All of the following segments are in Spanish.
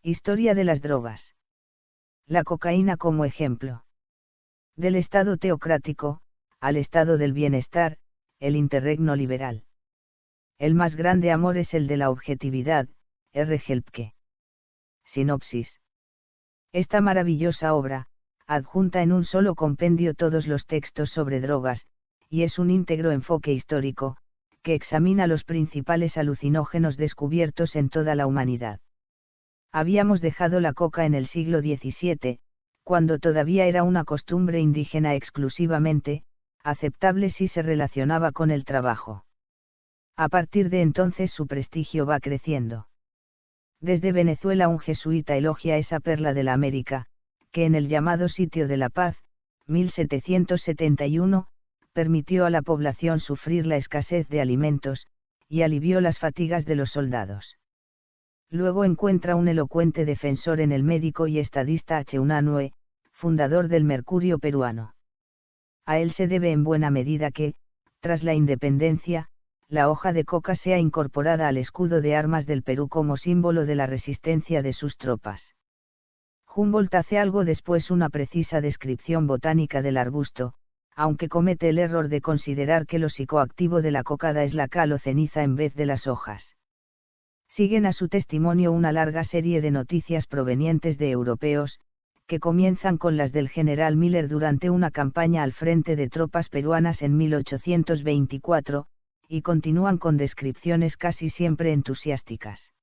Historia de las drogas. La cocaína como ejemplo. Del estado teocrático, al estado del bienestar, el interregno liberal. El más grande amor es el de la objetividad, R. Helpke. Sinopsis. Esta maravillosa obra, adjunta en un solo compendio todos los textos sobre drogas, y es un íntegro enfoque histórico, que examina los principales alucinógenos descubiertos en toda la humanidad. Habíamos dejado la coca en el siglo XVII, cuando todavía era una costumbre indígena exclusivamente, aceptable si se relacionaba con el trabajo. A partir de entonces su prestigio va creciendo. Desde Venezuela un jesuita elogia esa perla de la América, que en el llamado Sitio de la Paz, 1771, permitió a la población sufrir la escasez de alimentos, y alivió las fatigas de los soldados. Luego encuentra un elocuente defensor en el médico y estadista H. Unanue, fundador del Mercurio peruano. A él se debe en buena medida que, tras la independencia, la hoja de coca sea incorporada al escudo de armas del Perú como símbolo de la resistencia de sus tropas. Humboldt hace algo después una precisa descripción botánica del arbusto, aunque comete el error de considerar que lo psicoactivo de la cocada es la cal o ceniza en vez de las hojas. Siguen a su testimonio una larga serie de noticias provenientes de europeos, que comienzan con las del general Miller durante una campaña al frente de tropas peruanas en 1824, y continúan con descripciones casi siempre entusiásticas.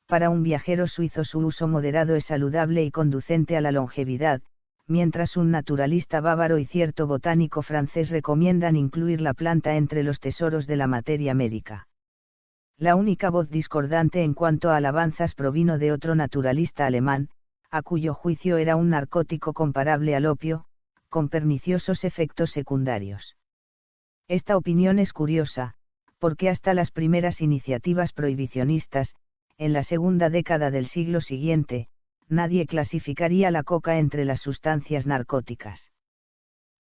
Para un viajero suizo su uso moderado es saludable y conducente a la longevidad, mientras un naturalista bávaro y cierto botánico francés recomiendan incluir la planta entre los tesoros de la materia médica. La única voz discordante en cuanto a alabanzas provino de otro naturalista alemán, a cuyo juicio era un narcótico comparable al opio, con perniciosos efectos secundarios. Esta opinión es curiosa, porque hasta las primeras iniciativas prohibicionistas, en la segunda década del siglo siguiente, nadie clasificaría la coca entre las sustancias narcóticas.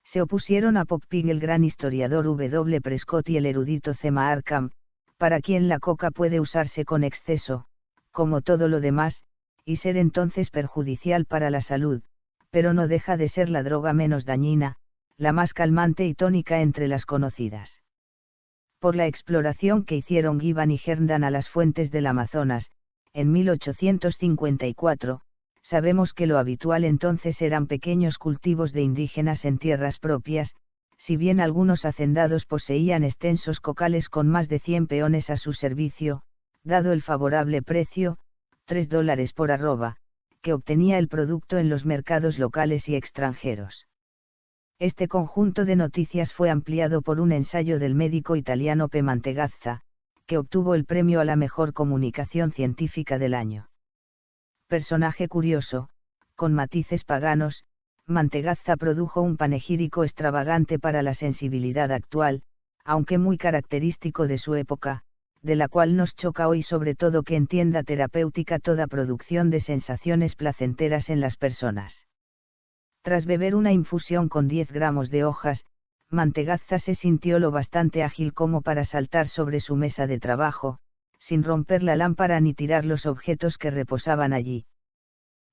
Se opusieron a Poppig el gran historiador W. Prescott y el erudito C. Markham, para quien la coca puede usarse con exceso, como todo lo demás, y ser entonces perjudicial para la salud, pero no deja de ser la droga menos dañina, la más calmante y tónica entre las conocidas. Por la exploración que hicieron Gibbon y Herndon a las fuentes del Amazonas, en 1854, sabemos que lo habitual entonces eran pequeños cultivos de indígenas en tierras propias, si bien algunos hacendados poseían extensos cocales con más de 100 peones a su servicio, dado el favorable precio, $3 por arroba, que obtenía el producto en los mercados locales y extranjeros. Este conjunto de noticias fue ampliado por un ensayo del médico italiano P. Mantegazza, que obtuvo el premio a la mejor comunicación científica del año. Personaje curioso, con matices paganos, Mantegazza produjo un panegírico extravagante para la sensibilidad actual, aunque muy característico de su época, de la cual nos choca hoy sobre todo que entienda terapéutica toda producción de sensaciones placenteras en las personas. Tras beber una infusión con 10 gramos de hojas, Mantegazza se sintió lo bastante ágil como para saltar sobre su mesa de trabajo, sin romper la lámpara ni tirar los objetos que reposaban allí.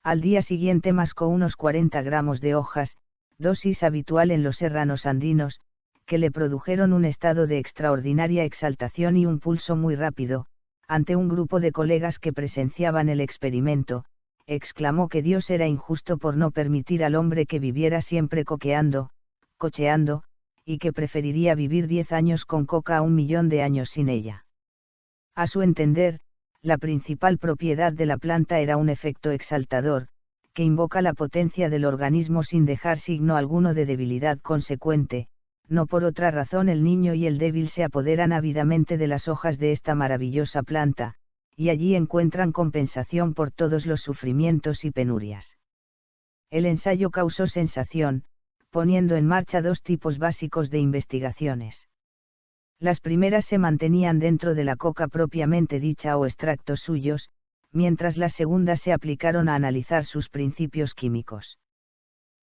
Al día siguiente mascó unos 40 gramos de hojas, dosis habitual en los serranos andinos, que le produjeron un estado de extraordinaria exaltación y un pulso muy rápido. Ante un grupo de colegas que presenciaban el experimento, exclamó que Dios era injusto por no permitir al hombre que viviera siempre cocheando, y que preferiría vivir 10 años con coca a 1.000.000 de años sin ella. A su entender, la principal propiedad de la planta era un efecto exaltador, que invoca la potencia del organismo sin dejar signo alguno de debilidad consecuente. No por otra razón el niño y el débil se apoderan ávidamente de las hojas de esta maravillosa planta, y allí encuentran compensación por todos los sufrimientos y penurias. El ensayo causó sensación, poniendo en marcha 2 tipos básicos de investigaciones. Las primeras se mantenían dentro de la coca propiamente dicha o extractos suyos, mientras las segundas se aplicaron a analizar sus principios químicos.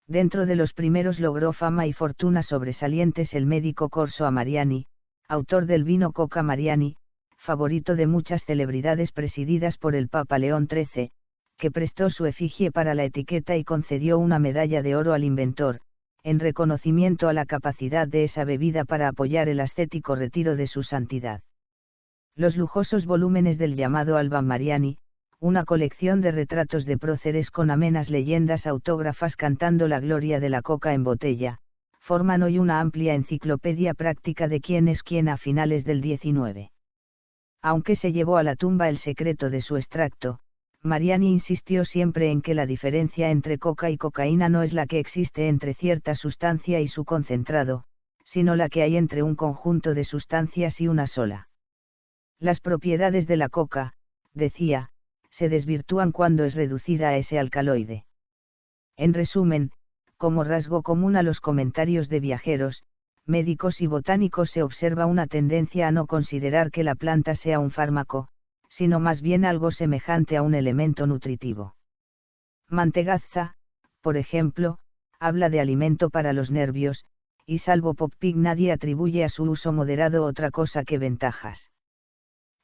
Dentro de los primeros logró fama y fortuna sobresalientes el médico Corso Amariani, autor del vino Coca Mariani, favorito de muchas celebridades presididas por el Papa León XIII, que prestó su efigie para la etiqueta y concedió una medalla de oro al inventor, en reconocimiento a la capacidad de esa bebida para apoyar el ascético retiro de su santidad. Los lujosos volúmenes del llamado Alba Mariani, una colección de retratos de próceres con amenas leyendas autógrafas cantando la gloria de la coca en botella, forman hoy una amplia enciclopedia práctica de quién es quién a finales del XIX. Aunque se llevó a la tumba el secreto de su extracto, Mariani insistió siempre en que la diferencia entre coca y cocaína no es la que existe entre cierta sustancia y su concentrado, sino la que hay entre un conjunto de sustancias y una sola. Las propiedades de la coca, decía, se desvirtúan cuando es reducida a ese alcaloide. En resumen, como rasgo común a los comentarios de viajeros, médicos y botánicos se observa una tendencia a no considerar que la planta sea un fármaco, sino más bien algo semejante a un elemento nutritivo. Mantegazza, por ejemplo, habla de alimento para los nervios, y salvo Poppig nadie atribuye a su uso moderado otra cosa que ventajas.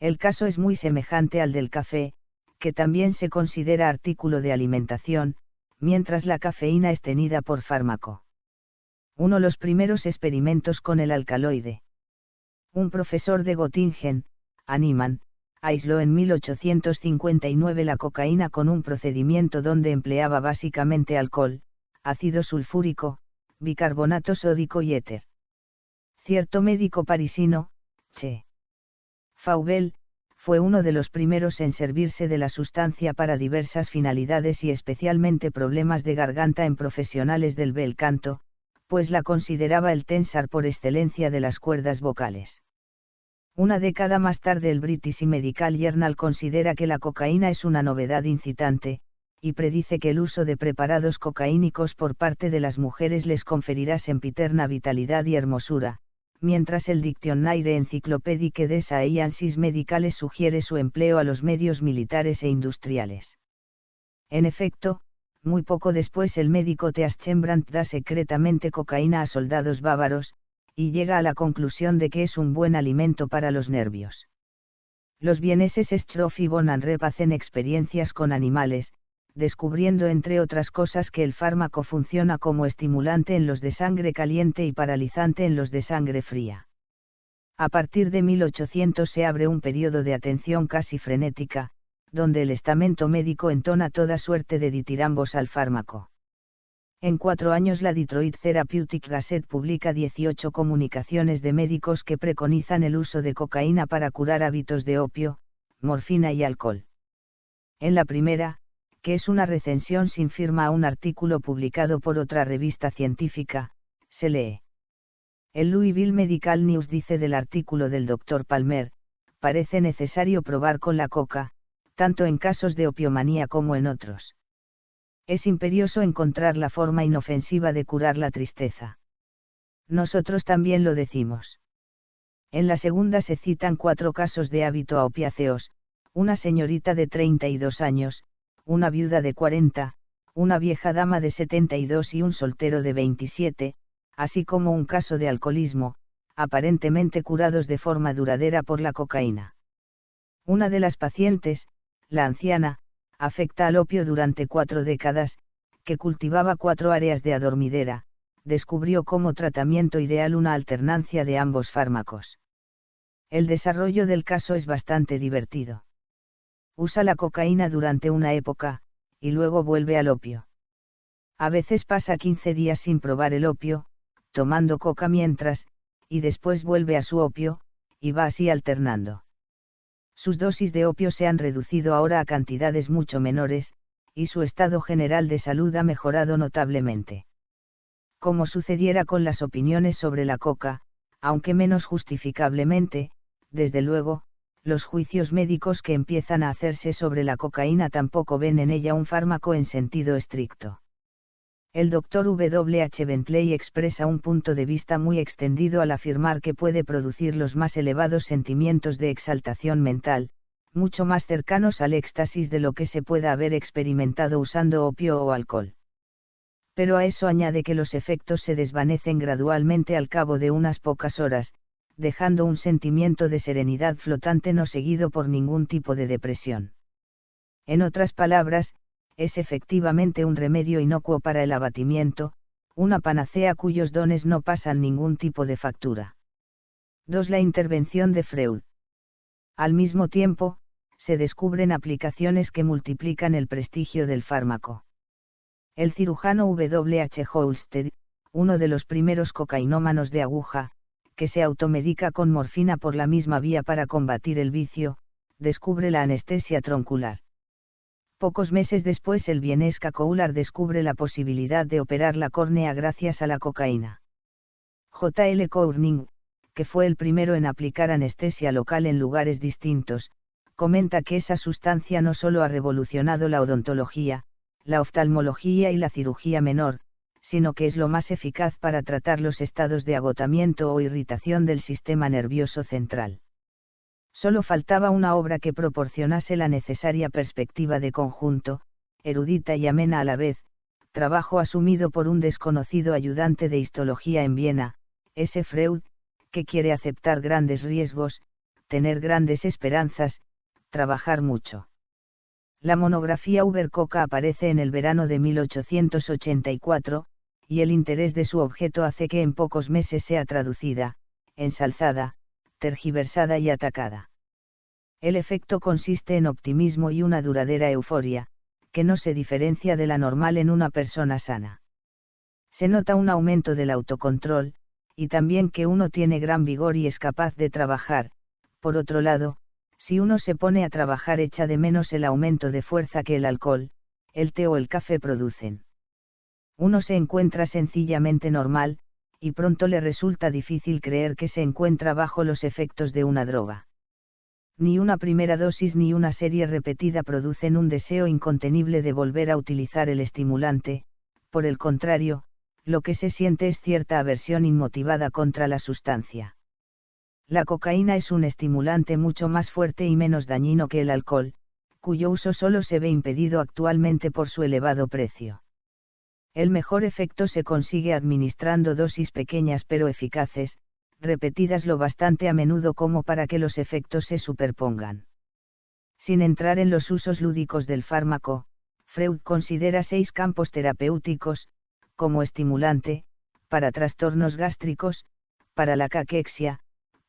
El caso es muy semejante al del café, que también se considera artículo de alimentación, mientras la cafeína es tenida por fármaco. Uno de los primeros experimentos con el alcaloide. Un profesor de Göttingen, Hahnemann, aisló en 1859 la cocaína con un procedimiento donde empleaba básicamente alcohol, ácido sulfúrico, bicarbonato sódico y éter. Cierto médico parisino, Che Fauvel, fue uno de los primeros en servirse de la sustancia para diversas finalidades y especialmente problemas de garganta en profesionales del bel canto, pues la consideraba el tensar por excelencia de las cuerdas vocales. Una década más tarde el British Medical Journal considera que la cocaína es una novedad incitante, y predice que el uso de preparados cocaínicos por parte de las mujeres les conferirá sempiterna vitalidad y hermosura, mientras el Dictionnaire Encyclopédique des Sciences Medicales sugiere su empleo a los medios militares e industriales. En efecto, muy poco después el médico Teaschenbrandt da secretamente cocaína a soldados bávaros, y llega a la conclusión de que es un buen alimento para los nervios. Los vieneses Stroff y von Anrep hacen experiencias con animales, descubriendo entre otras cosas que el fármaco funciona como estimulante en los de sangre caliente y paralizante en los de sangre fría. A partir de 1800 se abre un periodo de atención casi frenética, donde el estamento médico entona toda suerte de ditirambos al fármaco. En 4 años la Detroit Therapeutic Gazette publica 18 comunicaciones de médicos que preconizan el uso de cocaína para curar hábitos de opio, morfina y alcohol. En la primera, que es una recensión sin firma a un artículo publicado por otra revista científica, se lee. El Louisville Medical News dice del artículo del Dr. Palmer, parece necesario probar con la coca, tanto en casos de opiomanía como en otros. Es imperioso encontrar la forma inofensiva de curar la tristeza. Nosotros también lo decimos. En la segunda se citan 4 casos de hábito a opiáceos, una señorita de 32 años, una viuda de 40, una vieja dama de 72 y un soltero de 27, así como un caso de alcoholismo, aparentemente curados de forma duradera por la cocaína. Una de las pacientes, la anciana, afecta al opio durante 4 décadas, que cultivaba 4 áreas de adormidera, descubrió como tratamiento ideal una alternancia de ambos fármacos. El desarrollo del caso es bastante divertido. Usa la cocaína durante una época, y luego vuelve al opio. A veces pasa 15 días sin probar el opio, tomando coca mientras, y después vuelve a su opio, y va así alternando. Sus dosis de opio se han reducido ahora a cantidades mucho menores, y su estado general de salud ha mejorado notablemente. Como sucediera con las opiniones sobre la coca, aunque menos justificablemente, desde luego, los juicios médicos que empiezan a hacerse sobre la cocaína tampoco ven en ella un fármaco en sentido estricto. El Dr. W. H. Bentley expresa un punto de vista muy extendido al afirmar que puede producir los más elevados sentimientos de exaltación mental, mucho más cercanos al éxtasis de lo que se pueda haber experimentado usando opio o alcohol. Pero a eso añade que los efectos se desvanecen gradualmente al cabo de unas pocas horas, dejando un sentimiento de serenidad flotante no seguido por ningún tipo de depresión. En otras palabras, es efectivamente un remedio inocuo para el abatimiento, una panacea cuyos dones no pasan ningún tipo de factura. 2. La intervención de Freud. Al mismo tiempo, se descubren aplicaciones que multiplican el prestigio del fármaco. El cirujano W. H. Halsted, uno de los primeros cocainómanos de aguja, que se automedica con morfina por la misma vía para combatir el vicio, descubre la anestesia troncular. Pocos meses después el vienés Coular descubre la posibilidad de operar la córnea gracias a la cocaína. J. L. Corning, que fue el primero en aplicar anestesia local en lugares distintos, comenta que esa sustancia no solo ha revolucionado la odontología, la oftalmología y la cirugía menor, sino que es lo más eficaz para tratar los estados de agotamiento o irritación del sistema nervioso central. Solo faltaba una obra que proporcionase la necesaria perspectiva de conjunto, erudita y amena a la vez, trabajo asumido por un desconocido ayudante de histología en Viena, S. Freud, que quiere aceptar grandes riesgos, tener grandes esperanzas, trabajar mucho. La monografía Uber-Coca aparece en el verano de 1884, y el interés de su objeto hace que en pocos meses sea traducida, ensalzada, tergiversada y atacada. El efecto consiste en optimismo y una duradera euforia, que no se diferencia de la normal en una persona sana. Se nota un aumento del autocontrol, y también que uno tiene gran vigor y es capaz de trabajar. Por otro lado, si uno se pone a trabajar echa de menos el aumento de fuerza que el alcohol, el té o el café producen. Uno se encuentra sencillamente normal, y pronto le resulta difícil creer que se encuentra bajo los efectos de una droga. Ni una primera dosis ni una serie repetida producen un deseo incontenible de volver a utilizar el estimulante, por el contrario, lo que se siente es cierta aversión inmotivada contra la sustancia. La cocaína es un estimulante mucho más fuerte y menos dañino que el alcohol, cuyo uso solo se ve impedido actualmente por su elevado precio. El mejor efecto se consigue administrando dosis pequeñas pero eficaces, repetidas lo bastante a menudo como para que los efectos se superpongan. Sin entrar en los usos lúdicos del fármaco, Freud considera 6 campos terapéuticos, como estimulante, para trastornos gástricos, para la caquexia,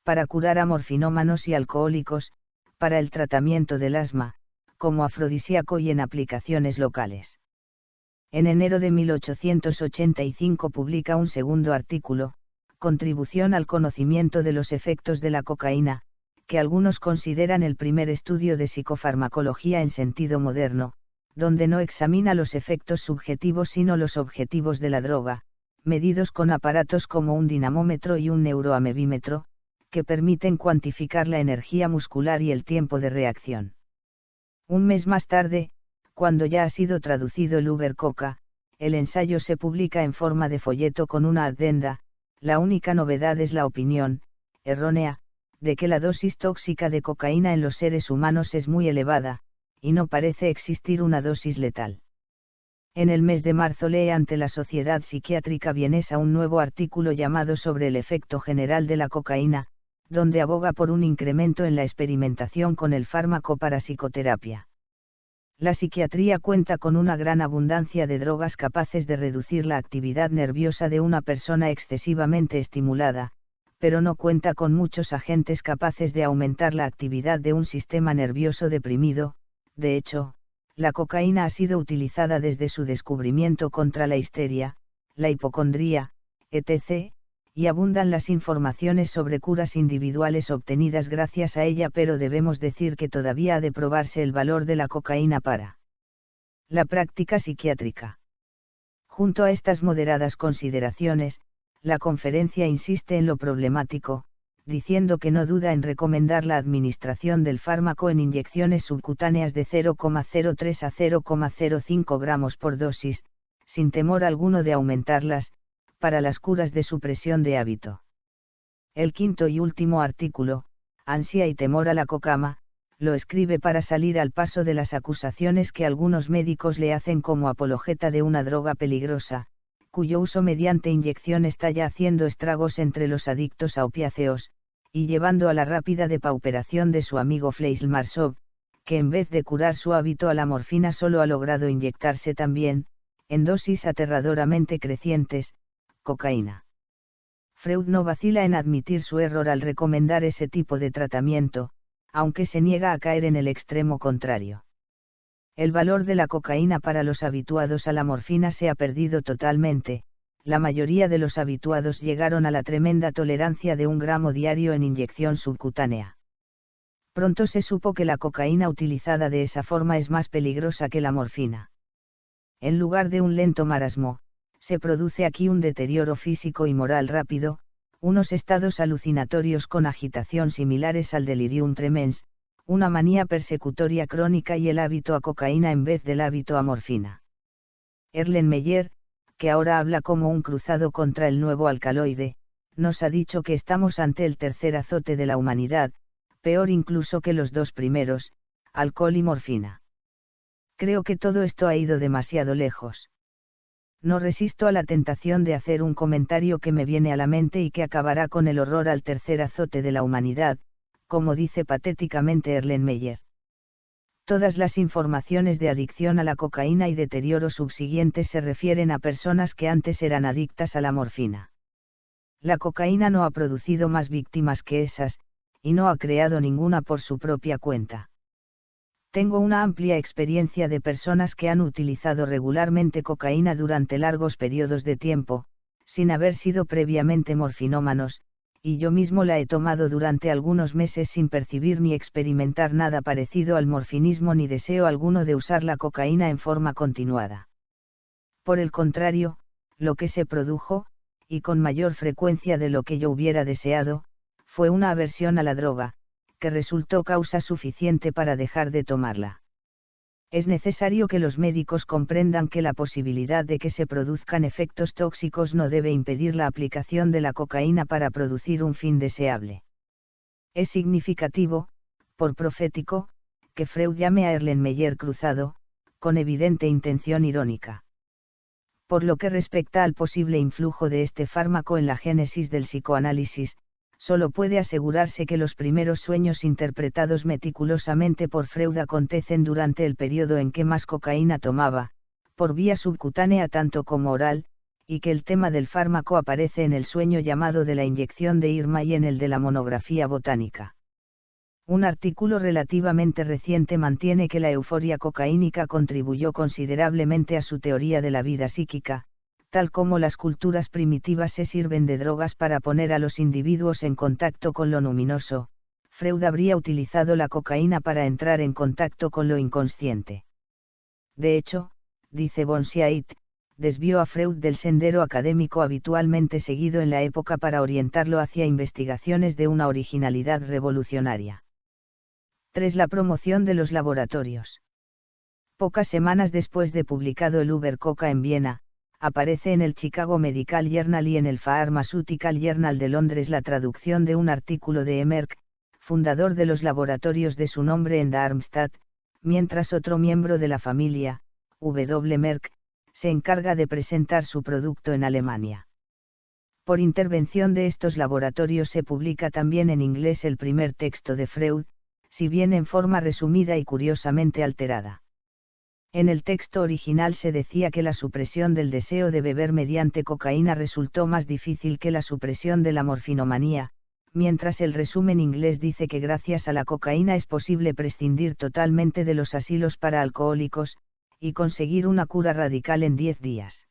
para curar a morfinómanos y alcohólicos, para el tratamiento del asma, como afrodisíaco y en aplicaciones locales. En enero de 1885 publica un segundo artículo, Contribución al conocimiento de los efectos de la cocaína, que algunos consideran el primer estudio de psicofarmacología en sentido moderno, donde no examina los efectos subjetivos sino los objetivos de la droga, medidos con aparatos como un dinamómetro y un neuroamevímetro, que permiten cuantificar la energía muscular y el tiempo de reacción. Un mes más tarde, cuando ya ha sido traducido el Uber-Coca, el ensayo se publica en forma de folleto con una adenda. La única novedad es la opinión, errónea, de que la dosis tóxica de cocaína en los seres humanos es muy elevada, y no parece existir una dosis letal. En el mes de marzo lee ante la Sociedad Psiquiátrica Vienesa un nuevo artículo llamado Sobre el efecto general de la cocaína, donde aboga por un incremento en la experimentación con el fármaco para psicoterapia. La psiquiatría cuenta con una gran abundancia de drogas capaces de reducir la actividad nerviosa de una persona excesivamente estimulada, pero no cuenta con muchos agentes capaces de aumentar la actividad de un sistema nervioso deprimido. De hecho, la cocaína ha sido utilizada desde su descubrimiento contra la histeria, la hipocondría, etc., y abundan las informaciones sobre curas individuales obtenidas gracias a ella, pero debemos decir que todavía ha de probarse el valor de la cocaína para la práctica psiquiátrica. Junto a estas moderadas consideraciones, la conferencia insiste en lo problemático, diciendo que no duda en recomendar la administración del fármaco en inyecciones subcutáneas de 0,03 a 0,05 gramos por dosis, sin temor alguno de aumentarlas, para las curas de supresión de hábito. El quinto y último artículo, Ansia y temor a la cocama, lo escribe para salir al paso de las acusaciones que algunos médicos le hacen como apologeta de una droga peligrosa, cuyo uso mediante inyección está ya haciendo estragos entre los adictos a opiáceos, y llevando a la rápida depauperación de su amigo Fleisel-Marsov, que en vez de curar su hábito a la morfina solo ha logrado inyectarse también, en dosis aterradoramente crecientes, cocaína. Freud no vacila en admitir su error al recomendar ese tipo de tratamiento, aunque se niega a caer en el extremo contrario. El valor de la cocaína para los habituados a la morfina se ha perdido totalmente. La mayoría de los habituados llegaron a la tremenda tolerancia de 1 gramo diario en inyección subcutánea. Pronto se supo que la cocaína utilizada de esa forma es más peligrosa que la morfina. En lugar de un lento marasmo, se produce aquí un deterioro físico y moral rápido, unos estados alucinatorios con agitación similares al delirium tremens, una manía persecutoria crónica y el hábito a cocaína en vez del hábito a morfina. Erlenmeyer, que ahora habla como un cruzado contra el nuevo alcaloide, nos ha dicho que estamos ante el tercer azote de la humanidad, peor incluso que los 2 primeros, alcohol y morfina. Creo que todo esto ha ido demasiado lejos. No resisto a la tentación de hacer un comentario que me viene a la mente y que acabará con el horror al tercer azote de la humanidad, como dice patéticamente Erlenmeyer. Todas las informaciones de adicción a la cocaína y deterioro subsiguientes se refieren a personas que antes eran adictas a la morfina. La cocaína no ha producido más víctimas que esas, y no ha creado ninguna por su propia cuenta. Tengo una amplia experiencia de personas que han utilizado regularmente cocaína durante largos periodos de tiempo, sin haber sido previamente morfinómanos, y yo mismo la he tomado durante algunos meses sin percibir ni experimentar nada parecido al morfinismo ni deseo alguno de usar la cocaína en forma continuada. Por el contrario, lo que se produjo, y con mayor frecuencia de lo que yo hubiera deseado, fue una aversión a la droga, que resultó causa suficiente para dejar de tomarla. Es necesario que los médicos comprendan que la posibilidad de que se produzcan efectos tóxicos no debe impedir la aplicación de la cocaína para producir un fin deseable. Es significativo, por profético, que Freud llame a Erlenmeyer cruzado, con evidente intención irónica. Por lo que respecta al posible influjo de este fármaco en la génesis del psicoanálisis, solo puede asegurarse que los primeros sueños interpretados meticulosamente por Freud acontecen durante el periodo en que más cocaína tomaba, por vía subcutánea tanto como oral, y que el tema del fármaco aparece en el sueño llamado de la inyección de Irma y en el de la monografía botánica. Un artículo relativamente reciente mantiene que la euforia cocaínica contribuyó considerablemente a su teoría de la vida psíquica, tal como las culturas primitivas se sirven de drogas para poner a los individuos en contacto con lo luminoso. Freud habría utilizado la cocaína para entrar en contacto con lo inconsciente. De hecho, dice Bonsiait, desvió a Freud del sendero académico habitualmente seguido en la época para orientarlo hacia investigaciones de una originalidad revolucionaria. 3. La promoción de los laboratorios. Pocas semanas después de publicado el Uber-Coca en Viena, aparece en el Chicago Medical Journal y en el Pharmaceutical Journal de Londres la traducción de un artículo de E. Merck, fundador de los laboratorios de su nombre en Darmstadt, mientras otro miembro de la familia, W. Merck, se encarga de presentar su producto en Alemania. Por intervención de estos laboratorios se publica también en inglés el primer texto de Freud, si bien en forma resumida y curiosamente alterada. En el texto original se decía que la supresión del deseo de beber mediante cocaína resultó más difícil que la supresión de la morfinomanía, mientras el resumen inglés dice que gracias a la cocaína es posible prescindir totalmente de los asilos para alcohólicos, y conseguir una cura radical en 10 días.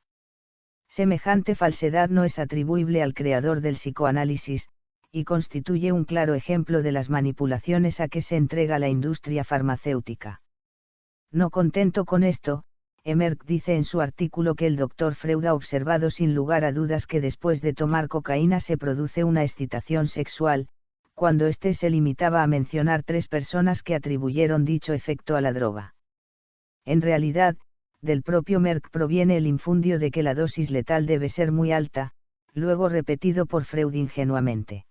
Semejante falsedad no es atribuible al creador del psicoanálisis, y constituye un claro ejemplo de las manipulaciones a que se entrega la industria farmacéutica. No contento con esto, Merck dice en su artículo que el Dr. Freud ha observado sin lugar a dudas que después de tomar cocaína se produce una excitación sexual, cuando éste se limitaba a mencionar 3 personas que atribuyeron dicho efecto a la droga. En realidad, del propio Merck proviene el infundio de que la dosis letal debe ser muy alta, luego repetido por Freud ingenuamente.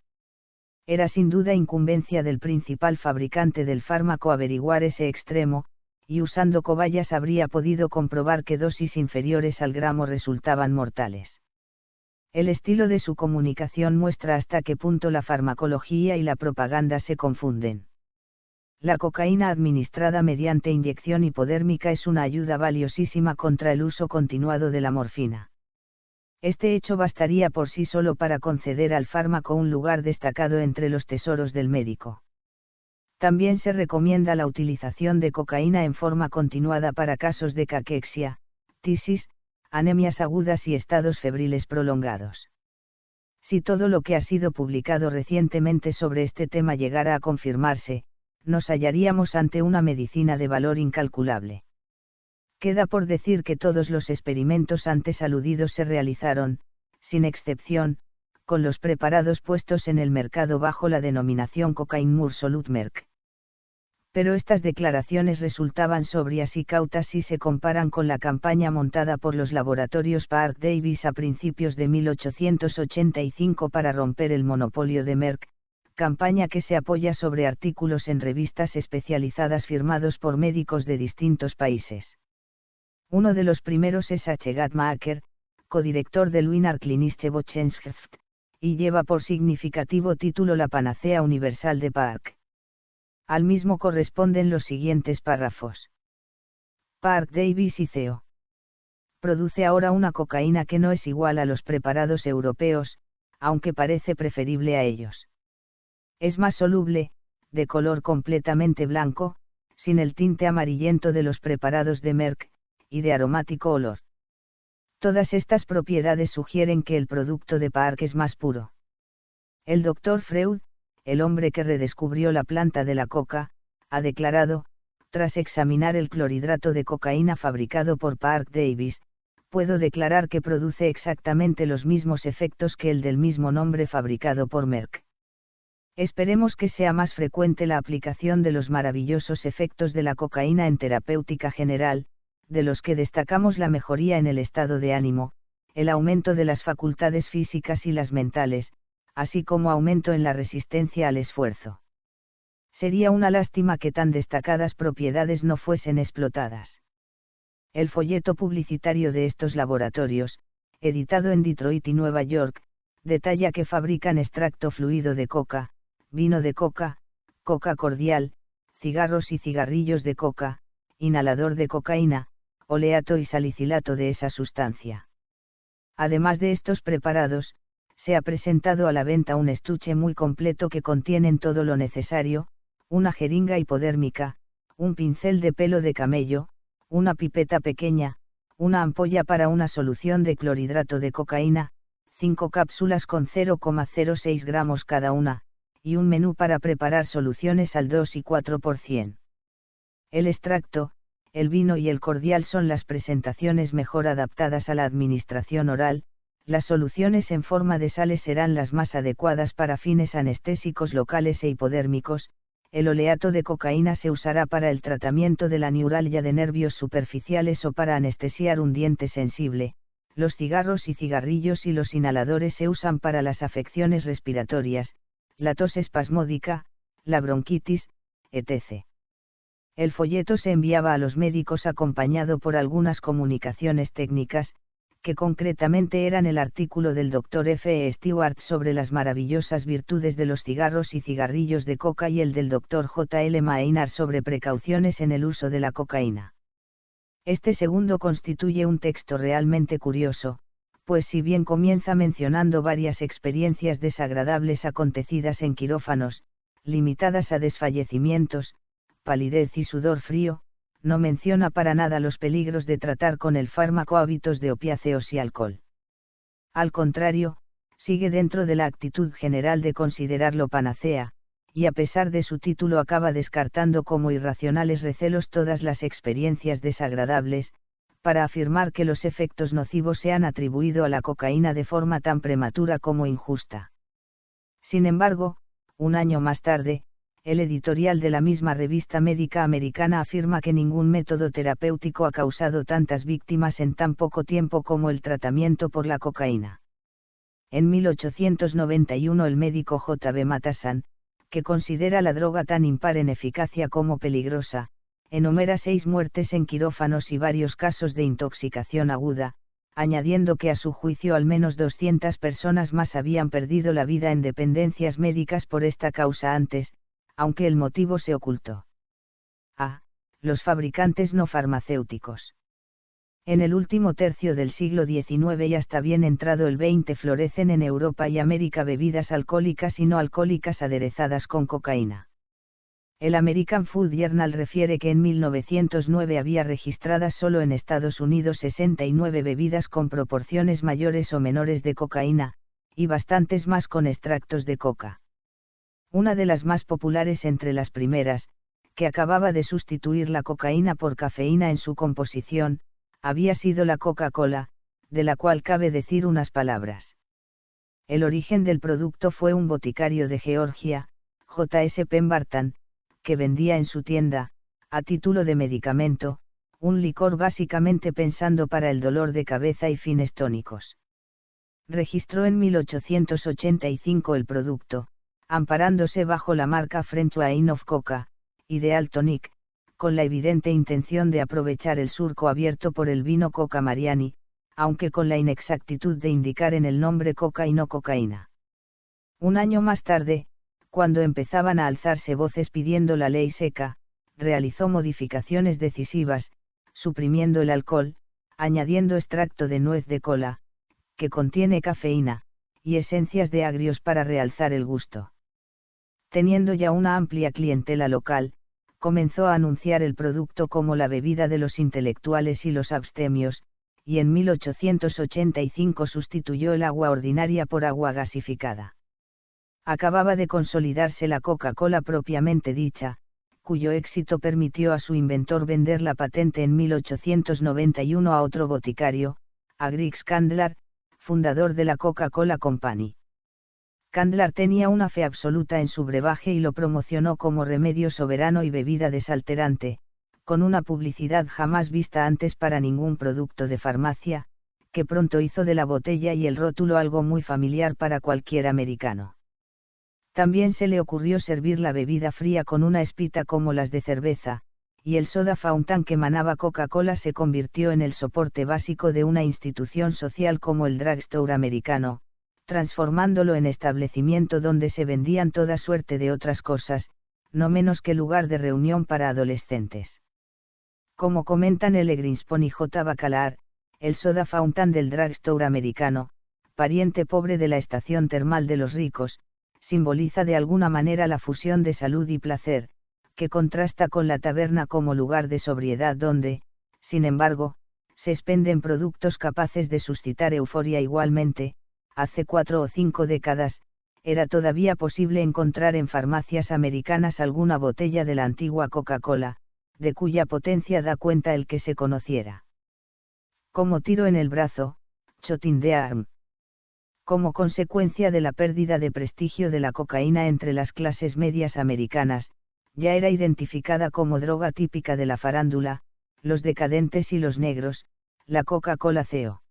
Era sin duda incumbencia del principal fabricante del fármaco averiguar ese extremo, y usando cobayas habría podido comprobar que dosis inferiores al gramo resultaban mortales. El estilo de su comunicación muestra hasta qué punto la farmacología y la propaganda se confunden. La cocaína administrada mediante inyección hipodérmica es una ayuda valiosísima contra el uso continuado de la morfina. Este hecho bastaría por sí solo para conceder al fármaco un lugar destacado entre los tesoros del médico. También se recomienda la utilización de cocaína en forma continuada para casos de caquexia, tisis, anemias agudas y estados febriles prolongados. Si todo lo que ha sido publicado recientemente sobre este tema llegara a confirmarse, nos hallaríamos ante una medicina de valor incalculable. Queda por decir que todos los experimentos antes aludidos se realizaron, sin excepción, con los preparados puestos en el mercado bajo la denominación Cocaine Mur Solute Merck. Pero estas declaraciones resultaban sobrias y cautas si se comparan con la campaña montada por los laboratorios Parke Davis a principios de 1885 para romper el monopolio de Merck, campaña que se apoya sobre artículos en revistas especializadas firmados por médicos de distintos países. Uno de los primeros es H. Gatmacher, codirector del Wiener Klinische Wochenschrift, y lleva por significativo título La panacea universal de Parke. Al mismo corresponden los siguientes párrafos. Parke Davis y CO. Produce ahora una cocaína que no es igual a los preparados europeos, aunque parece preferible a ellos. Es más soluble, de color completamente blanco, sin el tinte amarillento de los preparados de Merck, y de aromático olor. Todas estas propiedades sugieren que el producto de Parke es más puro. El Dr. Freud, el hombre que redescubrió la planta de la coca, ha declarado, tras examinar el clorhidrato de cocaína fabricado por Parke Davis, puedo declarar que produce exactamente los mismos efectos que el del mismo nombre fabricado por Merck. Esperemos que sea más frecuente la aplicación de los maravillosos efectos de la cocaína en terapéutica general, de los que destacamos la mejoría en el estado de ánimo, el aumento de las facultades físicas y las mentales, así como aumento en la resistencia al esfuerzo. Sería una lástima que tan destacadas propiedades no fuesen explotadas. El folleto publicitario de estos laboratorios, editado en Detroit y Nueva York, detalla que fabrican extracto fluido de coca, vino de coca, coca cordial, cigarros y cigarrillos de coca, inhalador de cocaína, oleato y salicilato de esa sustancia. Además de estos preparados, se ha presentado a la venta un estuche muy completo que contienen todo lo necesario, una jeringa hipodérmica, un pincel de pelo de camello, una pipeta pequeña, una ampolla para una solución de clorhidrato de cocaína, 5 cápsulas con 0,06 gramos cada una, y un menú para preparar soluciones al 2 y 4%. El extracto, el vino y el cordial son las presentaciones mejor adaptadas a la administración oral. Las soluciones en forma de sales serán las más adecuadas para fines anestésicos locales e hipodérmicos. El oleato de cocaína se usará para el tratamiento de la neuralgia de nervios superficiales o para anestesiar un diente sensible. Los cigarros y cigarrillos y los inhaladores se usan para las afecciones respiratorias, la tos espasmódica, la bronquitis, etc. El folleto se enviaba a los médicos acompañado por algunas comunicaciones técnicas, que concretamente eran el artículo del Dr. F. E. Stewart sobre las maravillosas virtudes de los cigarros y cigarrillos de coca y el del Dr. J. L. Maynard sobre precauciones en el uso de la cocaína. Este segundo constituye un texto realmente curioso, pues si bien comienza mencionando varias experiencias desagradables acontecidas en quirófanos, limitadas a desfallecimientos, palidez y sudor frío, no menciona para nada los peligros de tratar con el fármaco hábitos de opiáceos y alcohol. Al contrario, sigue dentro de la actitud general de considerarlo panacea, y a pesar de su título acaba descartando como irracionales recelos todas las experiencias desagradables, para afirmar que los efectos nocivos se han atribuido a la cocaína de forma tan prematura como injusta. Sin embargo, un año más tarde, el editorial de la misma revista médica americana afirma que ningún método terapéutico ha causado tantas víctimas en tan poco tiempo como el tratamiento por la cocaína. En 1891 el médico J. B. Matasan, que considera la droga tan impar en eficacia como peligrosa, enumera 6 muertes en quirófanos y varios casos de intoxicación aguda, añadiendo que a su juicio al menos 200 personas más habían perdido la vida en dependencias médicas por esta causa antes, aunque el motivo se ocultó. Los fabricantes no farmacéuticos. En el último tercio del siglo XIX y hasta bien entrado el XX florecen en Europa y América bebidas alcohólicas y no alcohólicas aderezadas con cocaína. El American Food Journal refiere que en 1909 había registradas solo en Estados Unidos 69 bebidas con proporciones mayores o menores de cocaína, y bastantes más con extractos de coca. Una de las más populares entre las primeras, que acababa de sustituir la cocaína por cafeína en su composición, había sido la Coca-Cola, de la cual cabe decir unas palabras. El origen del producto fue un boticario de Georgia, J.S. Pemberton, que vendía en su tienda, a título de medicamento, un licor básicamente pensando para el dolor de cabeza y fines tónicos. Registró en 1885 el producto, amparándose bajo la marca French Wine of Coca, Ideal Tonic, con la evidente intención de aprovechar el surco abierto por el vino Coca Mariani, aunque con la inexactitud de indicar en el nombre coca y no cocaína. Un año más tarde, cuando empezaban a alzarse voces pidiendo la ley seca, realizó modificaciones decisivas, suprimiendo el alcohol, añadiendo extracto de nuez de cola, que contiene cafeína, y esencias de agrios para realzar el gusto. Teniendo ya una amplia clientela local, comenzó a anunciar el producto como la bebida de los intelectuales y los abstemios, y en 1885 sustituyó el agua ordinaria por agua gasificada. Acababa de consolidarse la Coca-Cola propiamente dicha, cuyo éxito permitió a su inventor vender la patente en 1891 a otro boticario, a Griggs Candler, fundador de la Coca-Cola Company. Candler tenía una fe absoluta en su brebaje y lo promocionó como remedio soberano y bebida desalterante, con una publicidad jamás vista antes para ningún producto de farmacia, que pronto hizo de la botella y el rótulo algo muy familiar para cualquier americano. También se le ocurrió servir la bebida fría con una espita como las de cerveza, y el soda fountain que manaba Coca-Cola se convirtió en el soporte básico de una institución social como el drugstore americano, transformándolo en establecimiento donde se vendían toda suerte de otras cosas, no menos que lugar de reunión para adolescentes. Como comentan L. Greenspan y J. Bacalar, el soda fountain del drugstore americano, pariente pobre de la estación termal de los ricos, simboliza de alguna manera la fusión de salud y placer, que contrasta con la taberna como lugar de sobriedad donde, sin embargo, se expenden productos capaces de suscitar euforia igualmente. Hace 4 o 5 décadas, era todavía posible encontrar en farmacias americanas alguna botella de la antigua Coca-Cola, de cuya potencia da cuenta el que se conociera. Como tiro en el brazo, shot in the arm. Como consecuencia de la pérdida de prestigio de la cocaína entre las clases medias americanas, ya era identificada como droga típica de la farándula, los decadentes y los negros, la Coca-Cola CO.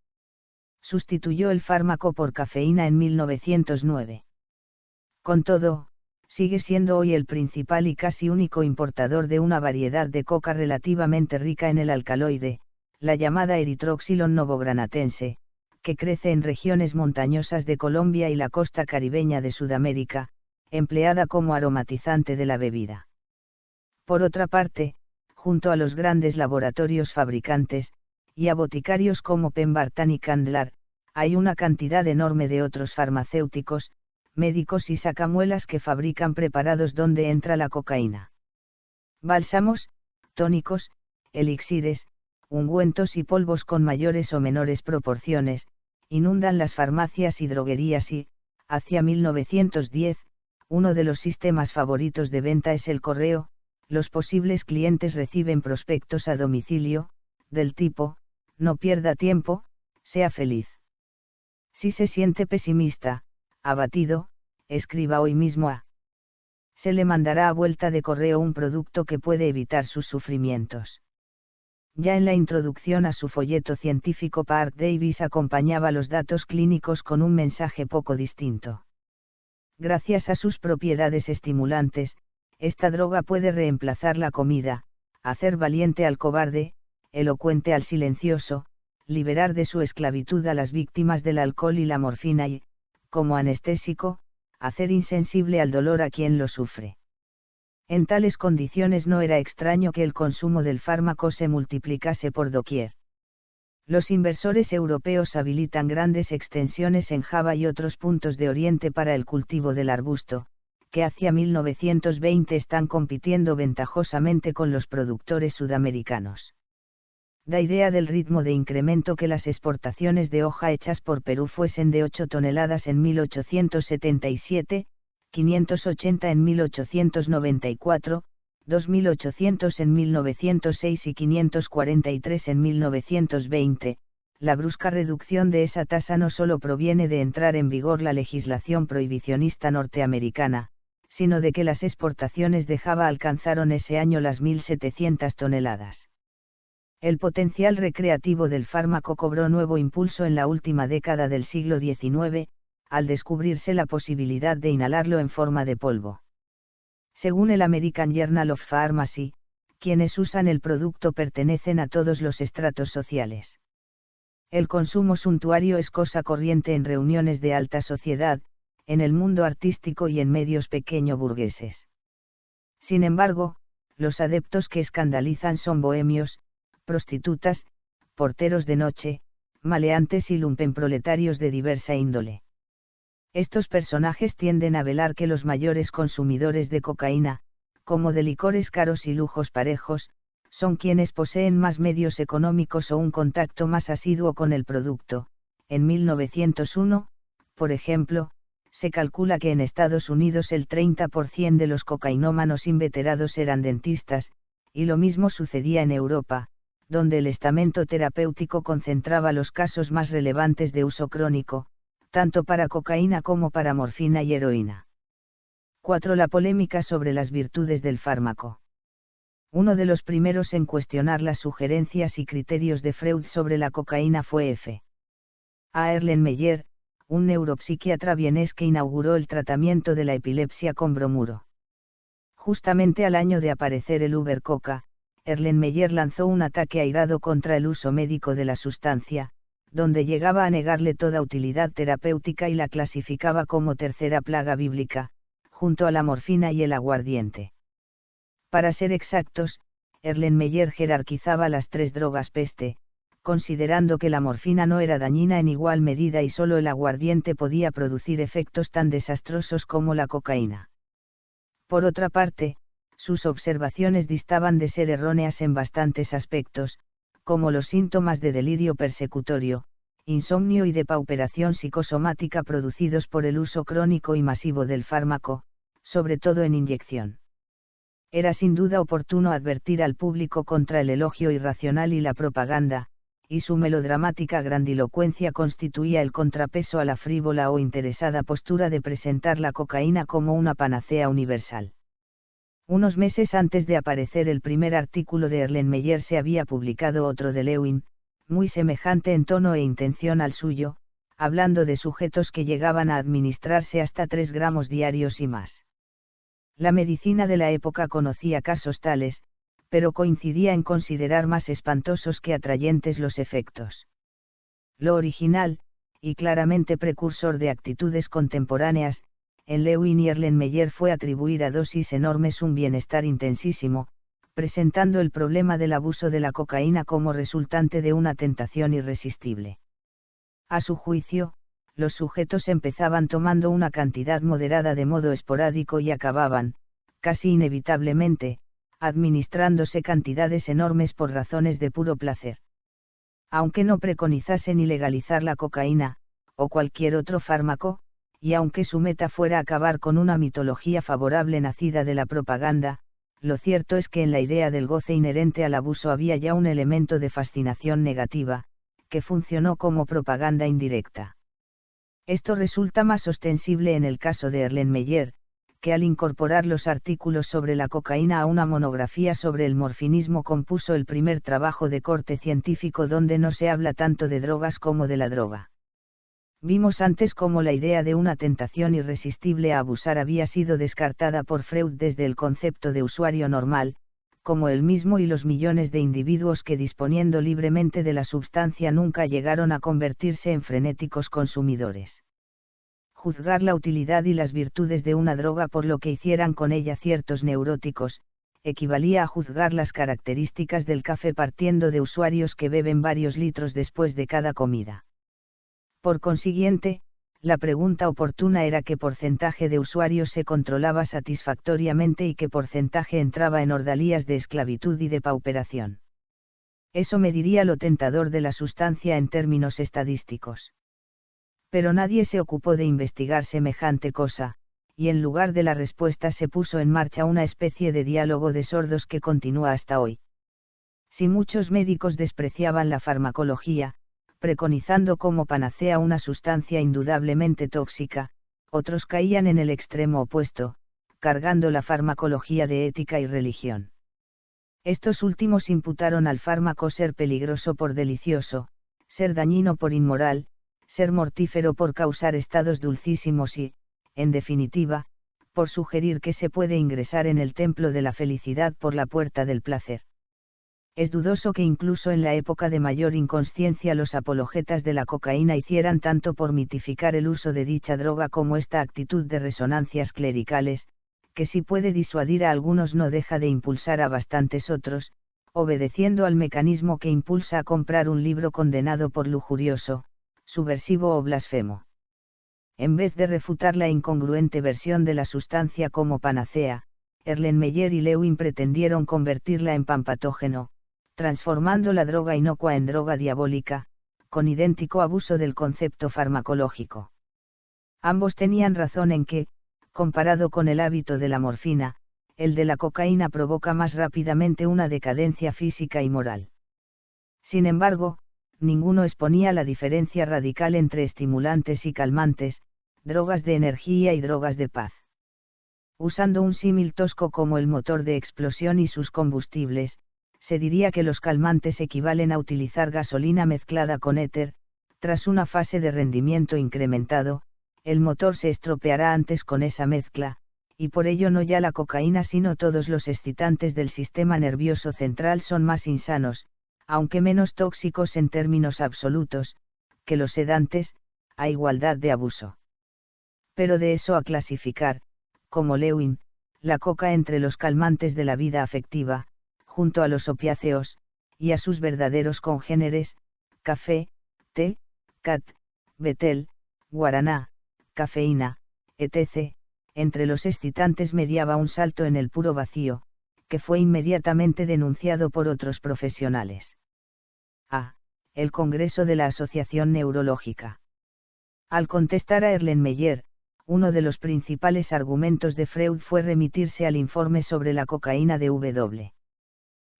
Sustituyó el fármaco por cafeína en 1909. Con todo, sigue siendo hoy el principal y casi único importador de una variedad de coca relativamente rica en el alcaloide, la llamada Erythroxylon novogranatense, que crece en regiones montañosas de Colombia y la costa caribeña de Sudamérica, empleada como aromatizante de la bebida. Por otra parte, junto a los grandes laboratorios fabricantes, y a boticarios como Pemberton y Candler, hay una cantidad enorme de otros farmacéuticos, médicos y sacamuelas que fabrican preparados donde entra la cocaína. Bálsamos, tónicos, elixires, ungüentos y polvos con mayores o menores proporciones, inundan las farmacias y droguerías y, hacia 1910, uno de los sistemas favoritos de venta es el correo. Los posibles clientes reciben prospectos a domicilio, del tipo, no pierda tiempo, sea feliz. Si se siente pesimista, abatido, escriba hoy mismo a. Se le mandará a vuelta de correo un producto que puede evitar sus sufrimientos. Ya en la introducción a su folleto científico, Park Davis acompañaba los datos clínicos con un mensaje poco distinto. Gracias a sus propiedades estimulantes, esta droga puede reemplazar la comida, hacer valiente al cobarde, elocuente al silencioso, liberar de su esclavitud a las víctimas del alcohol y la morfina y, como anestésico, hacer insensible al dolor a quien lo sufre. En tales condiciones no era extraño que el consumo del fármaco se multiplicase por doquier. Los inversores europeos habilitan grandes extensiones en Java y otros puntos de Oriente para el cultivo del arbusto, que hacia 1920 están compitiendo ventajosamente con los productores sudamericanos. Da idea del ritmo de incremento que las exportaciones de hoja hechas por Perú fuesen de 8 toneladas en 1877, 580 en 1894, 2.800 en 1906 y 543 en 1920, la brusca reducción de esa tasa no solo proviene de entrar en vigor la legislación prohibicionista norteamericana, sino de que las exportaciones de Java alcanzaron ese año las 1.700 toneladas. El potencial recreativo del fármaco cobró nuevo impulso en la última década del siglo XIX, al descubrirse la posibilidad de inhalarlo en forma de polvo. Según el American Journal of Pharmacy, quienes usan el producto pertenecen a todos los estratos sociales. El consumo suntuario es cosa corriente en reuniones de alta sociedad, en el mundo artístico y en medios pequeño burgueses. Sin embargo, los adeptos que escandalizan son bohemios, prostitutas, porteros de noche, maleantes y lumpenproletarios de diversa índole. Estos personajes tienden a velar que los mayores consumidores de cocaína, como de licores caros y lujos parejos, son quienes poseen más medios económicos o un contacto más asiduo con el producto. En 1901, por ejemplo, se calcula que en Estados Unidos el 30% de los cocainómanos inveterados eran dentistas, y lo mismo sucedía en Europa, donde el estamento terapéutico concentraba los casos más relevantes de uso crónico, tanto para cocaína como para morfina y heroína. 4. La polémica sobre las virtudes del fármaco. Uno de los primeros en cuestionar las sugerencias y criterios de Freud sobre la cocaína fue F. A. Erlenmeyer, un neuropsiquiatra vienés que inauguró el tratamiento de la epilepsia con bromuro. Justamente al año de aparecer el Uber-Coca, Erlenmeyer lanzó un ataque airado contra el uso médico de la sustancia, donde llegaba a negarle toda utilidad terapéutica y la clasificaba como tercera plaga bíblica, junto a la morfina y el aguardiente. Para ser exactos, Erlenmeyer jerarquizaba las tres drogas peste, considerando que la morfina no era dañina en igual medida y solo el aguardiente podía producir efectos tan desastrosos como la cocaína. Por otra parte, sus observaciones distaban de ser erróneas en bastantes aspectos, como los síntomas de delirio persecutorio, insomnio y depauperación psicosomática producidos por el uso crónico y masivo del fármaco, sobre todo en inyección. Era sin duda oportuno advertir al público contra el elogio irracional y la propaganda, y su melodramática grandilocuencia constituía el contrapeso a la frívola o interesada postura de presentar la cocaína como una panacea universal. Unos meses antes de aparecer el primer artículo de Erlenmeyer se había publicado otro de Lewin, muy semejante en tono e intención al suyo, hablando de sujetos que llegaban a administrarse hasta 3 gramos diarios y más. La medicina de la época conocía casos tales, pero coincidía en considerar más espantosos que atrayentes los efectos. Lo original, y claramente precursor de actitudes contemporáneas, en Lewin y Erlenmeyer fue atribuir a dosis enormes un bienestar intensísimo, presentando el problema del abuso de la cocaína como resultante de una tentación irresistible. A su juicio, los sujetos empezaban tomando una cantidad moderada de modo esporádico y acababan, casi inevitablemente, administrándose cantidades enormes por razones de puro placer. Aunque no preconizasen ilegalizar la cocaína, o cualquier otro fármaco, y aunque su meta fuera acabar con una mitología favorable nacida de la propaganda, lo cierto es que en la idea del goce inherente al abuso había ya un elemento de fascinación negativa, que funcionó como propaganda indirecta. Esto resulta más ostensible en el caso de Erlenmeyer, que al incorporar los artículos sobre la cocaína a una monografía sobre el morfinismo compuso el primer trabajo de corte científico donde no se habla tanto de drogas como de la droga. Vimos antes cómo la idea de una tentación irresistible a abusar había sido descartada por Freud desde el concepto de usuario normal, como él mismo y los millones de individuos que disponiendo libremente de la substancia nunca llegaron a convertirse en frenéticos consumidores. juzgar la utilidad y las virtudes de una droga por lo que hicieran con ella ciertos neuróticos, equivalía a juzgar las características del café partiendo de usuarios que beben varios litros después de cada comida. Por consiguiente, la pregunta oportuna era qué porcentaje de usuarios se controlaba satisfactoriamente y qué porcentaje entraba en ordalías de esclavitud y de pauperación. Eso mediría lo tentador de la sustancia en términos estadísticos. Pero nadie se ocupó de investigar semejante cosa, y en lugar de la respuesta se puso en marcha una especie de diálogo de sordos que continúa hasta hoy. Si muchos médicos despreciaban la farmacología, preconizando como panacea una sustancia indudablemente tóxica, otros caían en el extremo opuesto, cargando la farmacología de ética y religión. Estos últimos imputaron al fármaco ser peligroso por delicioso, ser dañino por inmoral, ser mortífero por causar estados dulcísimos y, en definitiva, por sugerir que se puede ingresar en el templo de la felicidad por la puerta del placer. Es dudoso que incluso en la época de mayor inconsciencia los apologetas de la cocaína hicieran tanto por mitificar el uso de dicha droga como esta actitud de resonancias clericales, que si puede disuadir a algunos no deja de impulsar a bastantes otros, obedeciendo al mecanismo que impulsa a comprar un libro condenado por lujurioso, subversivo o blasfemo. En vez de refutar la incongruente versión de la sustancia como panacea, Erlenmeyer y Lewin pretendieron convertirla en pampatógeno, transformando la droga inocua en droga diabólica, con idéntico abuso del concepto farmacológico. Ambos tenían razón en que, comparado con el hábito de la morfina, el de la cocaína provoca más rápidamente una decadencia física y moral. Sin embargo, ninguno exponía la diferencia radical entre estimulantes y calmantes, drogas de energía y drogas de paz. Usando un símil tosco como el motor de explosión y sus combustibles, se diría que los calmantes equivalen a utilizar gasolina mezclada con éter. Tras una fase de rendimiento incrementado, el motor se estropeará antes con esa mezcla, y por ello no ya la cocaína sino todos los excitantes del sistema nervioso central son más insanos, aunque menos tóxicos en términos absolutos, que los sedantes, a igualdad de abuso. Pero de eso a clasificar, como Lewin, la coca entre los calmantes de la vida afectiva, junto a los opiáceos, y a sus verdaderos congéneres, café, té, cat, betel, guaraná, cafeína, etc., entre los excitantes mediaba un salto en el puro vacío, que fue inmediatamente denunciado por otros profesionales. A. El Congreso de la Asociación Neurológica. Al contestar a Erlenmeyer, uno de los principales argumentos de Freud fue remitirse al informe sobre la cocaína de W.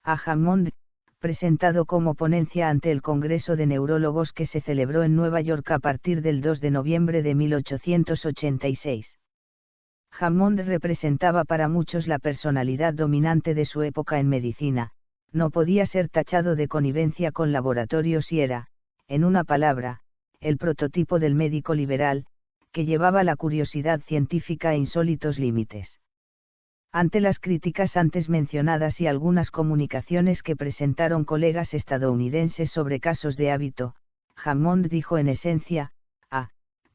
A. Hammond, presentado como ponencia ante el Congreso de Neurólogos que se celebró en Nueva York a partir del 2 de noviembre de 1886. Hammond representaba para muchos la personalidad dominante de su época en medicina, no podía ser tachado de connivencia con laboratorios y era, en una palabra, el prototipo del médico liberal, que llevaba la curiosidad científica a insólitos límites. Ante las críticas antes mencionadas y algunas comunicaciones que presentaron colegas estadounidenses sobre casos de hábito, Hammond dijo en esencia, a.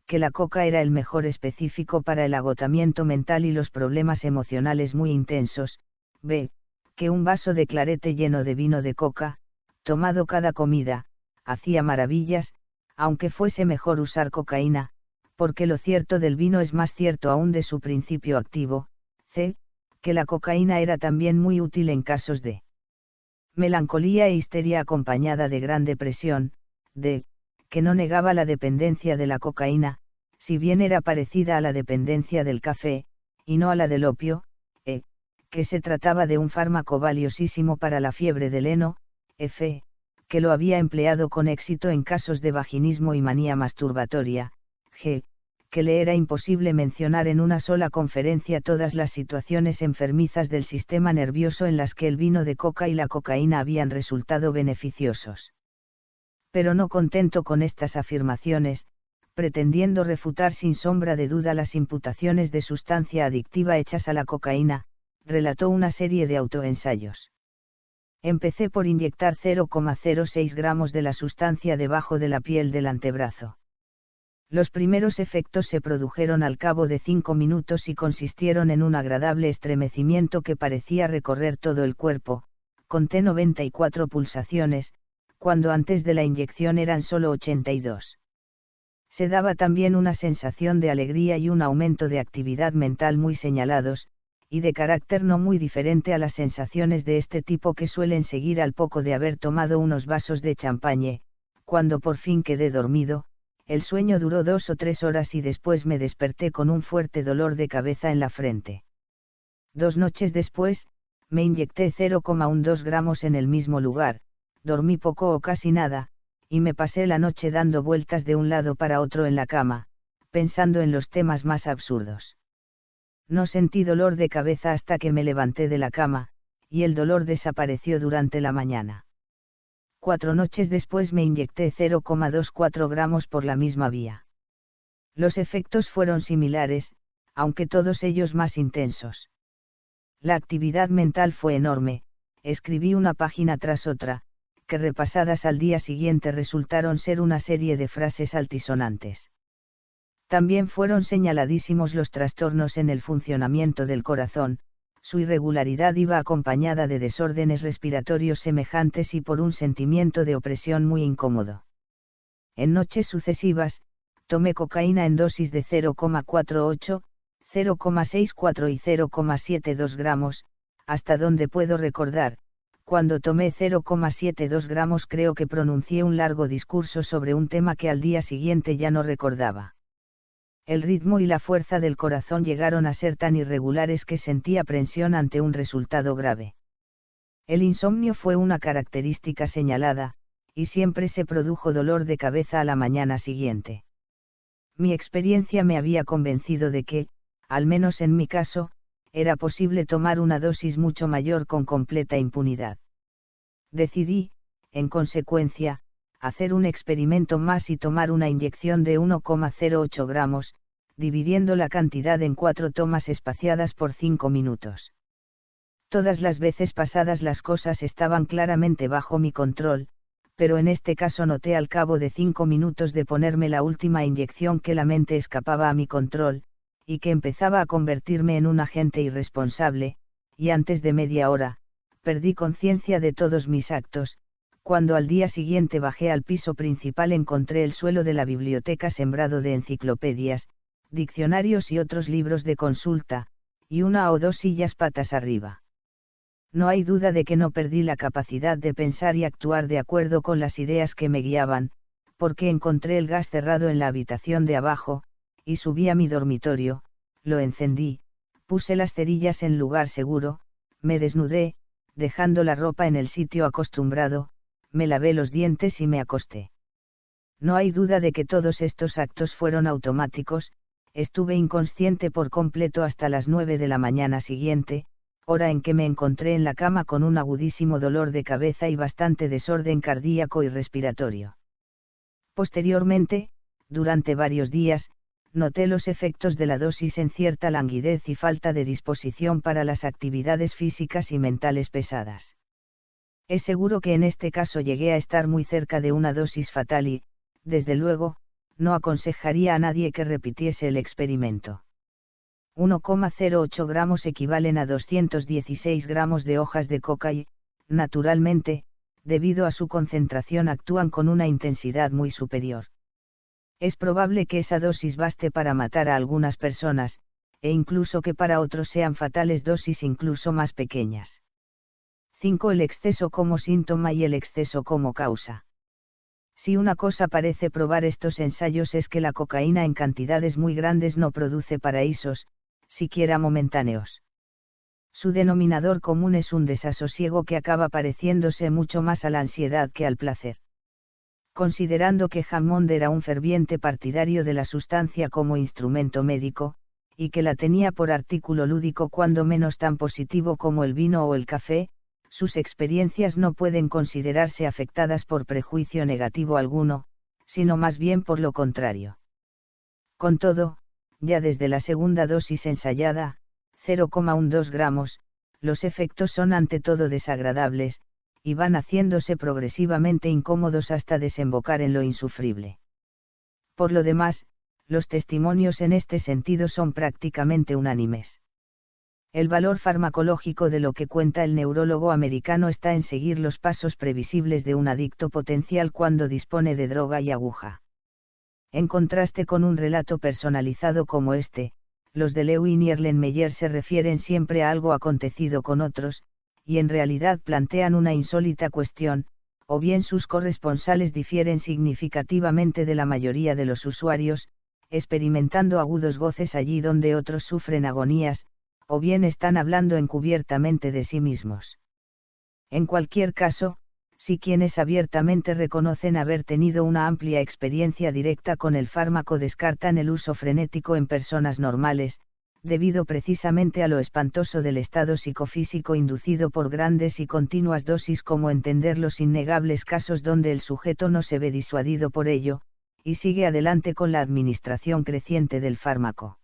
que la coca era el mejor específico para el agotamiento mental y los problemas emocionales muy intensos, b. que un vaso de clarete lleno de vino de coca, tomado cada comida, hacía maravillas, aunque fuese mejor usar cocaína, porque lo cierto del vino es más cierto aún de su principio activo, c. que la cocaína era también muy útil en casos de melancolía e histeria acompañada de gran depresión, d. que no negaba la dependencia de la cocaína, si bien era parecida a la dependencia del café, y no a la del opio, e. que se trataba de un fármaco valiosísimo para la fiebre del heno, f. que lo había empleado con éxito en casos de vaginismo y manía masturbatoria, g. que le era imposible mencionar en una sola conferencia todas las situaciones enfermizas del sistema nervioso en las que el vino de coca y la cocaína habían resultado beneficiosos. Pero no contento con estas afirmaciones, pretendiendo refutar sin sombra de duda las imputaciones de sustancia adictiva hechas a la cocaína, relató una serie de autoensayos. Empecé por inyectar 0,06 gramos de la sustancia debajo de la piel del antebrazo. Los primeros efectos se produjeron al cabo de 5 minutos y consistieron en un agradable estremecimiento que parecía recorrer todo el cuerpo. Conté 94 pulsaciones, cuando antes de la inyección eran solo 82. Se daba también una sensación de alegría y un aumento de actividad mental muy señalados, y de carácter no muy diferente a las sensaciones de este tipo que suelen seguir al poco de haber tomado unos vasos de champagne. Cuando por fin quedé dormido, el sueño duró 2 o 3 horas y después me desperté con un fuerte dolor de cabeza en la frente. 2 noches después, me inyecté 0,12 gramos en el mismo lugar, dormí poco o casi nada, y me pasé la noche dando vueltas de un lado para otro en la cama, pensando en los temas más absurdos. No sentí dolor de cabeza hasta que me levanté de la cama, y el dolor desapareció durante la mañana. 4 noches después me inyecté 0,24 gramos por la misma vía. Los efectos fueron similares, aunque todos ellos más intensos. La actividad mental fue enorme, escribí una página tras otra, que repasadas al día siguiente resultaron ser una serie de frases altisonantes. También fueron señaladísimos los trastornos en el funcionamiento del corazón, su irregularidad iba acompañada de desórdenes respiratorios semejantes y por un sentimiento de opresión muy incómodo. En noches sucesivas, tomé cocaína en dosis de 0,48, 0,64 y 0,72 gramos, hasta donde puedo recordar. Cuando tomé 0,72 gramos creo que pronuncié un largo discurso sobre un tema que al día siguiente ya no recordaba. El ritmo y la fuerza del corazón llegaron a ser tan irregulares que sentí aprensión ante un resultado grave. El insomnio fue una característica señalada, y siempre se produjo dolor de cabeza a la mañana siguiente. Mi experiencia me había convencido de que, al menos en mi caso, era posible tomar una dosis mucho mayor con completa impunidad. Decidí, en consecuencia, hacer un experimento más y tomar una inyección de 1,08 gramos, dividiendo la cantidad en 4 tomas espaciadas por 5 minutos. Todas las veces pasadas las cosas estaban claramente bajo mi control, pero en este caso noté al cabo de 5 minutos de ponerme la última inyección que la mente escapaba a mi control, y que empezaba a convertirme en un agente irresponsable, y antes de media hora, perdí conciencia de todos mis actos. Cuando al día siguiente bajé al piso principal encontré el suelo de la biblioteca sembrado de enciclopedias, diccionarios y otros libros de consulta, y 1 o 2 sillas patas arriba. No hay duda de que no perdí la capacidad de pensar y actuar de acuerdo con las ideas que me guiaban, porque encontré el gas cerrado en la habitación de abajo, y subí a mi dormitorio, lo encendí, puse las cerillas en lugar seguro, me desnudé, dejando la ropa en el sitio acostumbrado, me lavé los dientes y me acosté. No hay duda de que todos estos actos fueron automáticos, estuve inconsciente por completo hasta las 9 de la mañana siguiente, hora en que me encontré en la cama con un agudísimo dolor de cabeza y bastante desorden cardíaco y respiratorio. Posteriormente, durante varios días, noté los efectos de la dosis en cierta languidez y falta de disposición para las actividades físicas y mentales pesadas. Es seguro que en este caso llegué a estar muy cerca de una dosis fatal y, desde luego, no aconsejaría a nadie que repitiese el experimento. 1,08 gramos equivalen a 216 gramos de hojas de coca y, naturalmente, debido a su concentración actúan con una intensidad muy superior. Es probable que esa dosis baste para matar a algunas personas, e incluso que para otros sean fatales dosis incluso más pequeñas. 5. El exceso como síntoma y el exceso como causa. Si una cosa parece probar estos ensayos es que la cocaína en cantidades muy grandes no produce paraísos, siquiera momentáneos. Su denominador común es un desasosiego que acaba pareciéndose mucho más a la ansiedad que al placer. Considerando que Hammond era un ferviente partidario de la sustancia como instrumento médico, y que la tenía por artículo lúdico cuando menos tan positivo como el vino o el café, sus experiencias no pueden considerarse afectadas por prejuicio negativo alguno, sino más bien por lo contrario. Con todo, ya desde la segunda dosis ensayada, 0,12 gramos, los efectos son ante todo desagradables, y van haciéndose progresivamente incómodos hasta desembocar en lo insufrible. Por lo demás, los testimonios en este sentido son prácticamente unánimes. El valor farmacológico de lo que cuenta el neurólogo americano está en seguir los pasos previsibles de un adicto potencial cuando dispone de droga y aguja. En contraste con un relato personalizado como este, los de Lewin y Erlenmeyer se refieren siempre a algo acontecido con otros, y en realidad plantean una insólita cuestión, o bien sus corresponsales difieren significativamente de la mayoría de los usuarios, experimentando agudos goces allí donde otros sufren agonías, o bien están hablando encubiertamente de sí mismos. En cualquier caso, si quienes abiertamente reconocen haber tenido una amplia experiencia directa con el fármaco descartan el uso frenético en personas normales, debido precisamente a lo espantoso del estado psicofísico inducido por grandes y continuas dosis, como entender los innegables casos donde el sujeto no se ve disuadido por ello, y sigue adelante con la administración creciente del fármaco.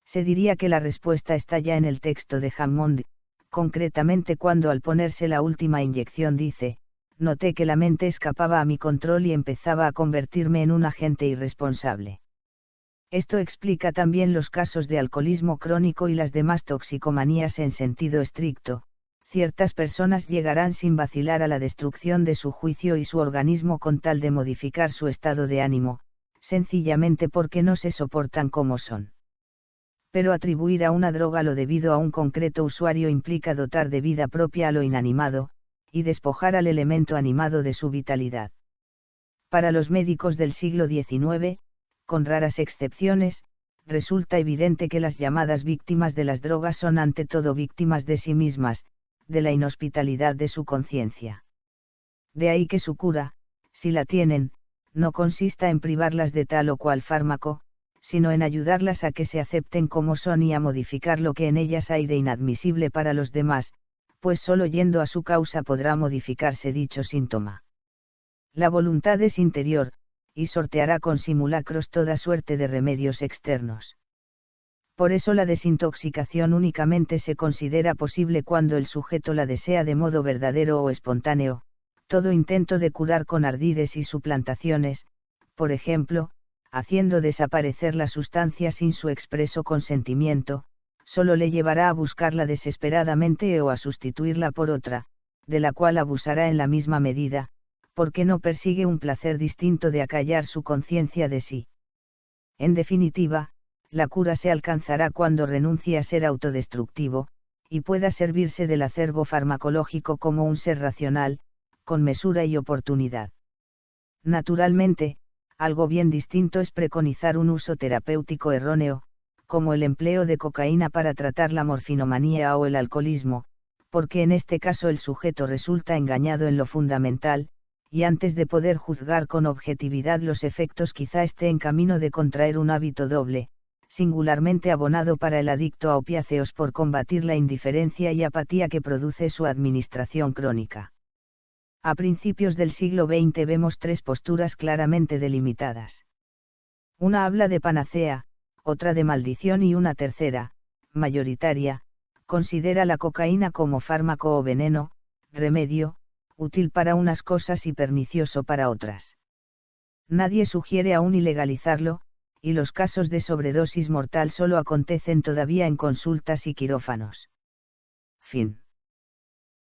Se diría que la respuesta está ya en el texto de Hammond, concretamente cuando al ponerse la última inyección dice: noté que la mente escapaba a mi control y empezaba a convertirme en un agente irresponsable. Esto explica también los casos de alcoholismo crónico y las demás toxicomanías en sentido estricto. Ciertas personas llegarán sin vacilar a la destrucción de su juicio y su organismo con tal de modificar su estado de ánimo, sencillamente porque no se soportan como son. Pero atribuir a una droga lo debido a un concreto usuario implica dotar de vida propia a lo inanimado, y despojar al elemento animado de su vitalidad. Para los médicos del siglo XIX, con raras excepciones, resulta evidente que las llamadas víctimas de las drogas son ante todo víctimas de sí mismas, de la inhospitalidad de su conciencia. De ahí que su cura, si la tienen, no consista en privarlas de tal o cual fármaco, sino en ayudarlas a que se acepten como son y a modificar lo que en ellas hay de inadmisible para los demás, pues solo yendo a su causa podrá modificarse dicho síntoma. La voluntad es interior, y sorteará con simulacros toda suerte de remedios externos. Por eso la desintoxicación únicamente se considera posible cuando el sujeto la desea de modo verdadero o espontáneo. Todo intento de curar con ardides y suplantaciones, por ejemplo, haciendo desaparecer la sustancia sin su expreso consentimiento, solo le llevará a buscarla desesperadamente o a sustituirla por otra, de la cual abusará en la misma medida, porque no persigue un placer distinto de acallar su conciencia de sí. En definitiva, la cura se alcanzará cuando renuncie a ser autodestructivo, y pueda servirse del acervo farmacológico como un ser racional, con mesura y oportunidad. Naturalmente, algo bien distinto es preconizar un uso terapéutico erróneo, como el empleo de cocaína para tratar la morfinomanía o el alcoholismo, porque en este caso el sujeto resulta engañado en lo fundamental, y antes de poder juzgar con objetividad los efectos quizá esté en camino de contraer un hábito doble, singularmente abonado para el adicto a opiáceos por combatir la indiferencia y apatía que produce su administración crónica. A principios del siglo XX vemos tres posturas claramente delimitadas. Una habla de panacea, otra de maldición y una tercera, mayoritaria, considera la cocaína como fármaco o veneno, remedio, útil para unas cosas y pernicioso para otras. Nadie sugiere aún ilegalizarlo, y los casos de sobredosis mortal solo acontecen todavía en consultas y quirófanos. Fin.